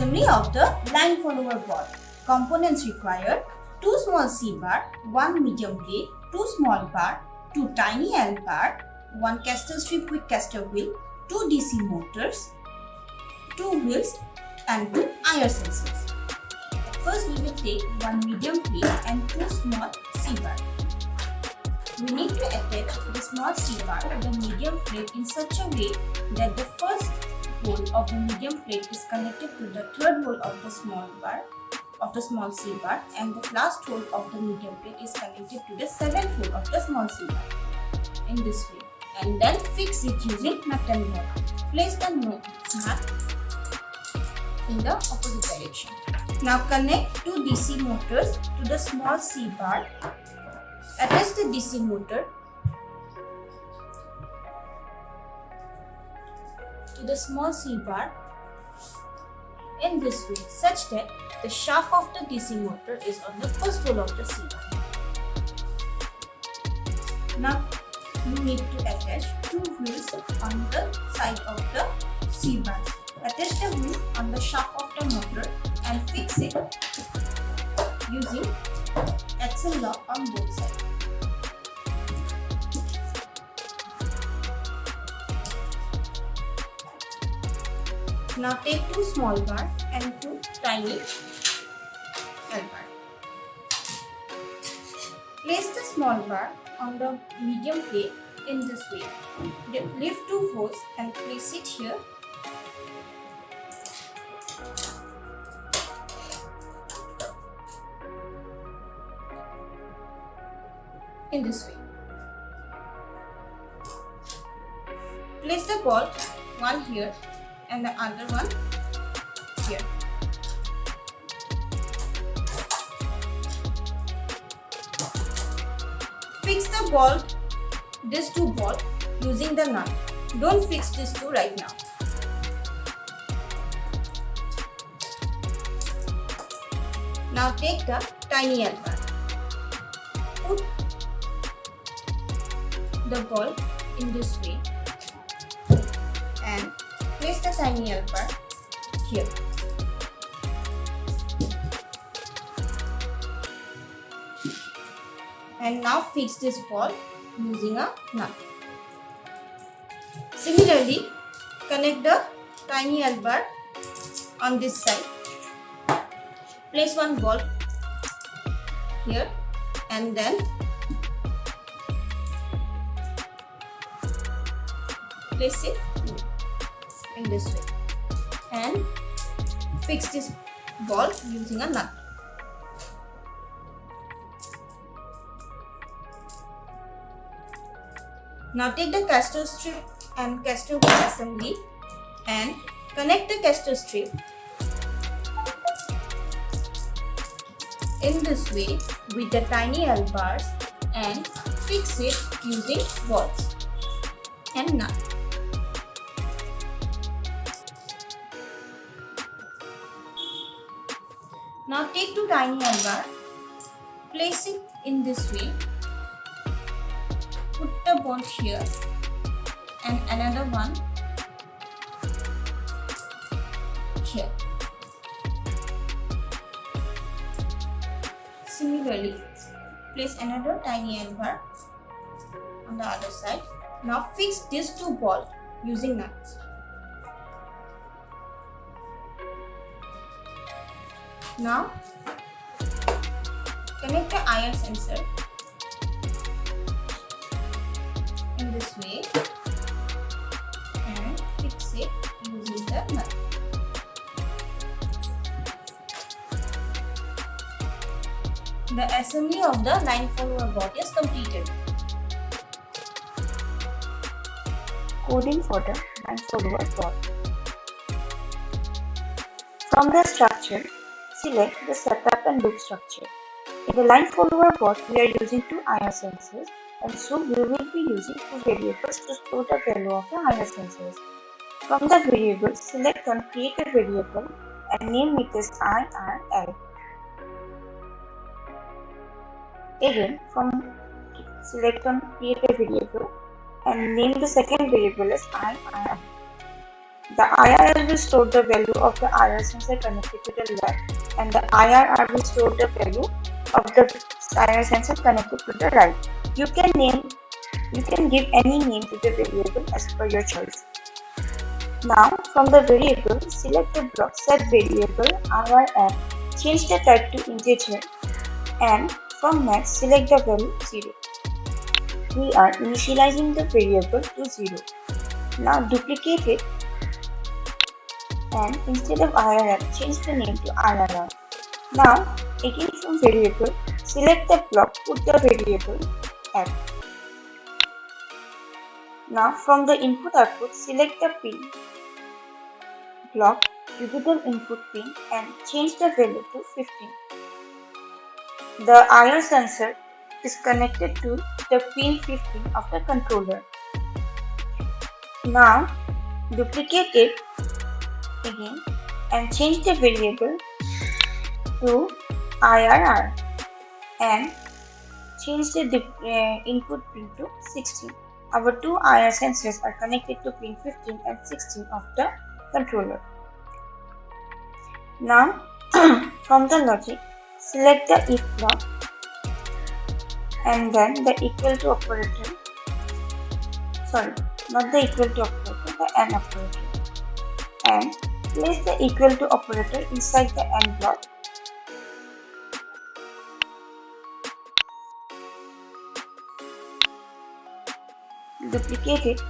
Assembly of the line follower board. Components required: 2 small C bar, 1 medium plate, 2 small bar, 2 tiny L bar, 1 caster strip with caster wheel, 2 DC motors, 2 wheels and 2 IR sensors. First we will take 1 medium plate and 2 small C bar. We need to attach the small C bar to the medium plate in such a way that the first hole of the medium plate is connected to the third hole of the small C bar, and the last hole of the medium plate is connected to the seventh hole of the small C bar in this way, and then fix it using nut and bolt. Place the nut in the opposite direction. Now connect 2 DC motors to the small C bar. Attach the DC motor to the small C bar in this way, such that the shaft of the DC motor is on the first hole of the C bar. Now you need to attach 2 wheels on the side of the C bar. Attach the wheel on the shaft of the motor and fix it using axle lock on both sides. Now take 2 small bar and 2 tiny L bar. Place the small bar on the medium plate in this way. Lift 2 holes and place it here. In this way. Place the bolt, one here and the other one here. Fix the bolt, these 2 bolts using the nut. Don't fix these 2 right now. Now take the tiny L bar. Put the bolt in this way and place the tiny L bar here. And now fix this bolt using a nut. Similarly, connect the tiny L bar on this side. Place 1 bolt here and then place it in this way and fix this bolt using a nut. Now take the caster strip and caster wheel assembly and connect the caster strip in this way with the tiny L bars and fix it using bolts and nut. Now take 2 tiny L bar, place it in this way, put the bolt here and another one here. Similarly, place another tiny L bar on the other side. Now fix these 2 bolts using nuts. Now connect the IR sensor in this way and fix it using the nut. The assembly of the line follower board is completed. Coding for the line follower board. From the structure, select the setup and loop structure. In the line follower board, we are using 2 IR sensors, and so we will be using 2 variables to store the value of the IR sensors. From the variable, select on create a variable and name it as IRL. Again, select on create a variable and name the second variable as IR. The IRL will store the value of the IR sensor connected to the left, and the IRR will store the value of the IR sensor connected to the right. You can give any name to the variable as per your choice. Now, from the variable, select the block set variable IRL, change the type to integer, and from max, select the value 0. We are initializing the variable to 0. Now duplicate it, and instead of IRL, change the name to IRR. Now, again from variable, select the block, put the variable F. Now from the input output, select the pin block, digital input pin, and change the value to 15. The IR sensor is connected to the pin 15 of the controller. Now duplicate it again and change the variable to IRR and change the input pin to 16. Our two IR sensors are connected to pin 15 and 16 of the controller. Now from the logic, select the if block and then the equal to operator. Sorry, not the equal to operator, the AND operator. And place the equal to operator inside the AND block. Duplicate it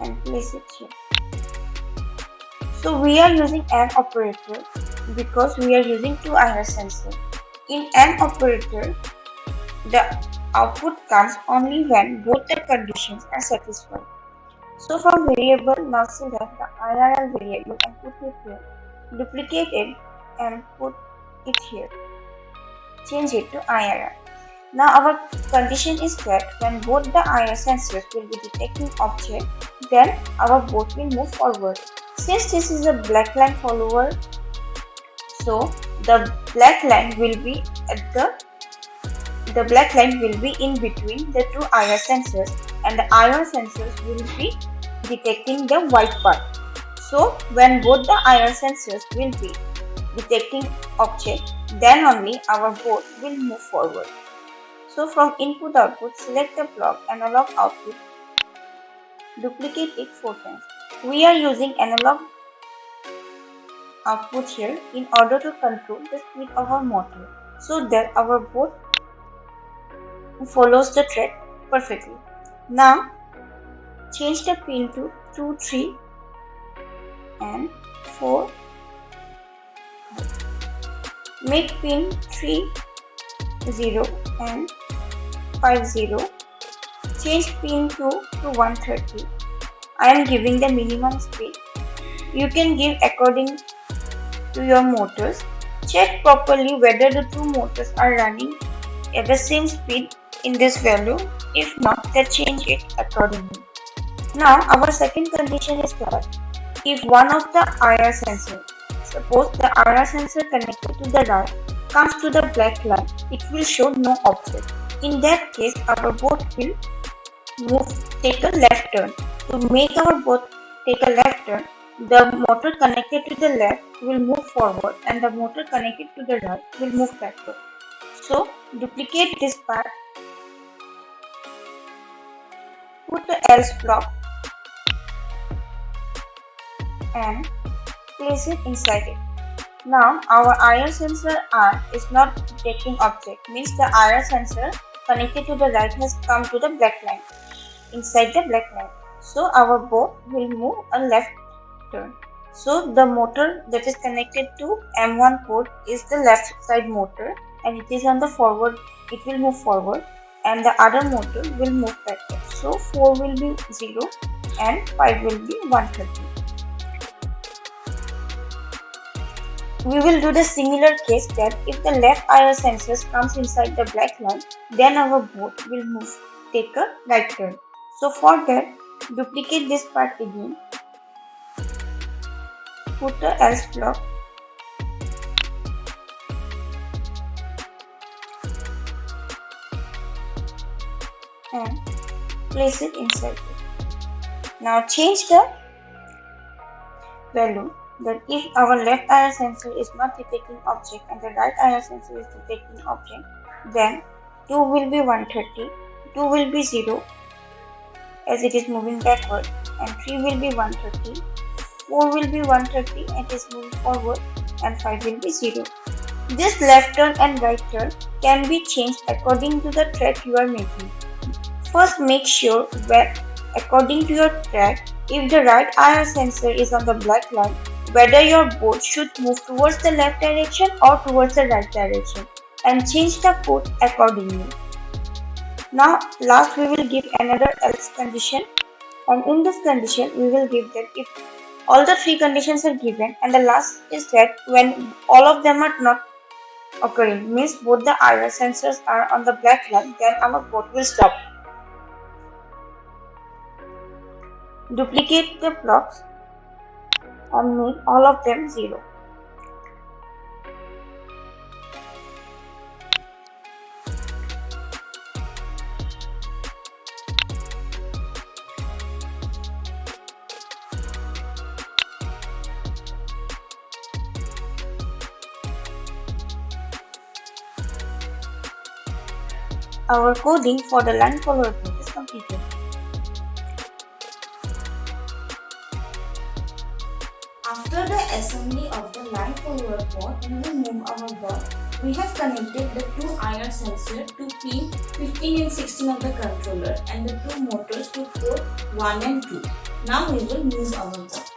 and place it here. So we are using AND operator because we are using two IR sensors. In AND operator, the output comes only when both the conditions are satisfied. So from variable, now select the IRL variable and put it here. Duplicate it and put it here. Change it to IRL. Now our condition is that when both the IR sensors will be detecting object, then our boat will move forward. Since this is a black line follower, so the black line will be in between the two IR sensors, and the IR sensors will be detecting the white part. So when both the IR sensors will be detecting object, then only our boat will move forward. So from input output, select the block analog output, duplicate it 4 times. We are using analog output here in order to control the speed of our motor so that our boat follows the thread perfectly. Now change the pin to 2, 3 and 4. Make pin 3, 0 and 5, 0. Change pin 2 to 130. I am giving the minimum speed. You can give according to your motors. Check properly whether the two motors are running at the same speed in this value. If not, then change it accordingly. Now our second condition is that if one of the IR sensor, suppose the IR sensor connected to the right, comes to the black line, it will show no object. In that case, our boat will take a left turn. To make our boat take a left turn, the motor connected to the left will move forward and the motor connected to the right will move backward. So duplicate this part, put the else block and place it inside it. Now our IR sensor R is not detecting object, means the IR sensor connected to the right has come to the black line, inside the black line. So our boat will move a left turn. So the motor that is connected to M1 port is the left side motor and it is on the forward, it will move forward, and the other motor will move backward. So 4 will be 0 and 5 will be 130. We will do the similar case that if the left IR sensors comes inside the black line, then our boat will take a right turn. So for that, duplicate this part again, put the else block and place it inside it. Now change the value that if our left IR sensor is not detecting object and the right IR sensor is detecting object, then 2 will be 130, 2 will be 0 as it is moving backward, and 3 will be 130, 4 will be 130 and it is moving forward, and 5 will be 0. This left turn and right turn can be changed according to the track you are making. First, make sure that according to your track, if the right IR sensor is on the black line, whether your board should move towards the left direction or towards the right direction, and change the code accordingly. Now, last we will give another else condition, and in this condition we will give that if all the three conditions are given and the last is that when all of them are not occurring, means both the IR sensors are on the black line, then our board will stop. Duplicate the blocks and make all of them 0. Our coding for the line follower board is completed. After the assembly of the line follower board, we will move our board. We have connected the two IR sensors to pin 15 and 16 of the controller and the two motors to port 1 and 2. Now we will move our board.